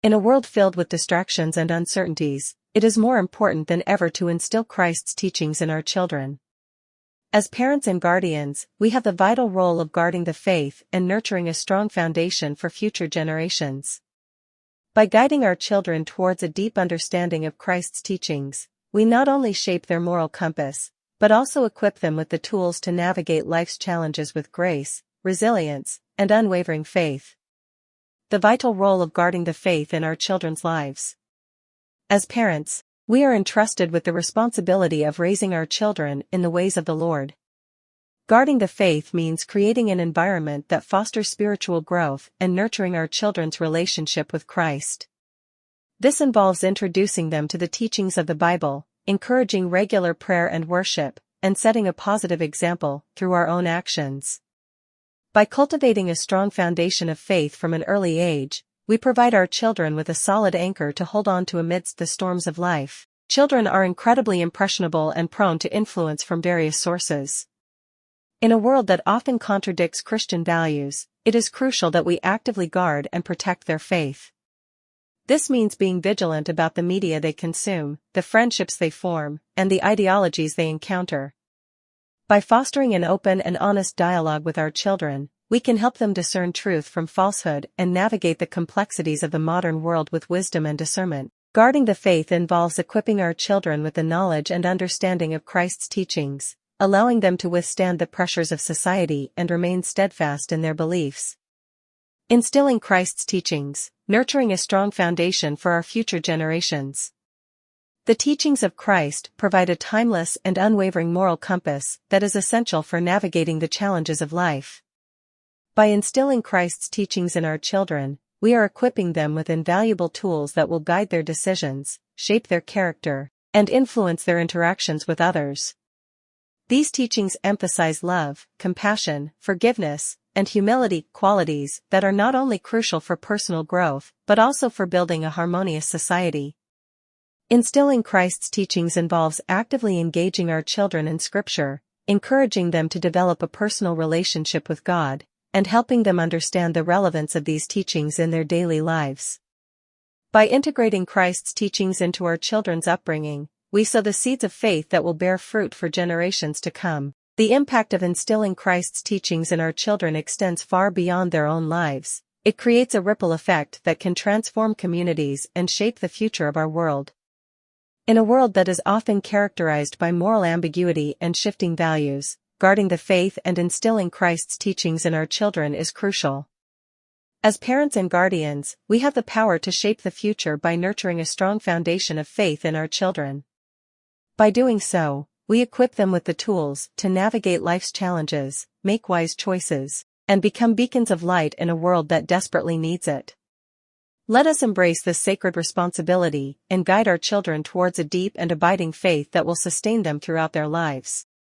In a world filled with distractions and uncertainties, it is more important than ever to instill Christ's teachings in our children. As parents and guardians, we have the vital role of guarding the faith and nurturing a strong foundation for future generations. By guiding our children towards a deep understanding of Christ's teachings, we not only shape their moral compass, but also equip them with the tools to navigate life's challenges with grace, resilience, and unwavering faith. The vital role of guarding the faith in our children's lives. As parents, we are entrusted with the responsibility of raising our children in the ways of the Lord. Guarding the faith means creating an environment that fosters spiritual growth and nurturing our children's relationship with Christ. This involves introducing them to the teachings of the Bible, encouraging regular prayer and worship, and setting a positive example through our own actions. By cultivating a strong foundation of faith from an early age, we provide our children with a solid anchor to hold on to amidst the storms of life. Children are incredibly impressionable and prone to influence from various sources. In a world that often contradicts Christian values, it is crucial that we actively guard and protect their faith. This means being vigilant about the media they consume, the friendships they form, and the ideologies they encounter. By fostering an open and honest dialogue with our children, we can help them discern truth from falsehood and navigate the complexities of the modern world with wisdom and discernment. Guarding the faith involves equipping our children with the knowledge and understanding of Christ's teachings, allowing them to withstand the pressures of society and remain steadfast in their beliefs. Instilling Christ's teachings, nurturing a strong foundation for our future generations. The teachings of Christ provide a timeless and unwavering moral compass that is essential for navigating the challenges of life. By instilling Christ's teachings in our children, we are equipping them with invaluable tools that will guide their decisions, shape their character, and influence their interactions with others. These teachings emphasize love, compassion, forgiveness, and humility, qualities that are not only crucial for personal growth, but also for building a harmonious society. Instilling Christ's teachings involves actively engaging our children in Scripture, encouraging them to develop a personal relationship with God, and helping them understand the relevance of these teachings in their daily lives. By integrating Christ's teachings into our children's upbringing, we sow the seeds of faith that will bear fruit for generations to come. The impact of instilling Christ's teachings in our children extends far beyond their own lives. It creates a ripple effect that can transform communities and shape the future of our world. In a world that is often characterized by moral ambiguity and shifting values, guarding the faith and instilling Christ's teachings in our children is crucial. As parents and guardians, we have the power to shape the future by nurturing a strong foundation of faith in our children. By doing so, we equip them with the tools to navigate life's challenges, make wise choices, and become beacons of light in a world that desperately needs it. Let us embrace this sacred responsibility and guide our children towards a deep and abiding faith that will sustain them throughout their lives.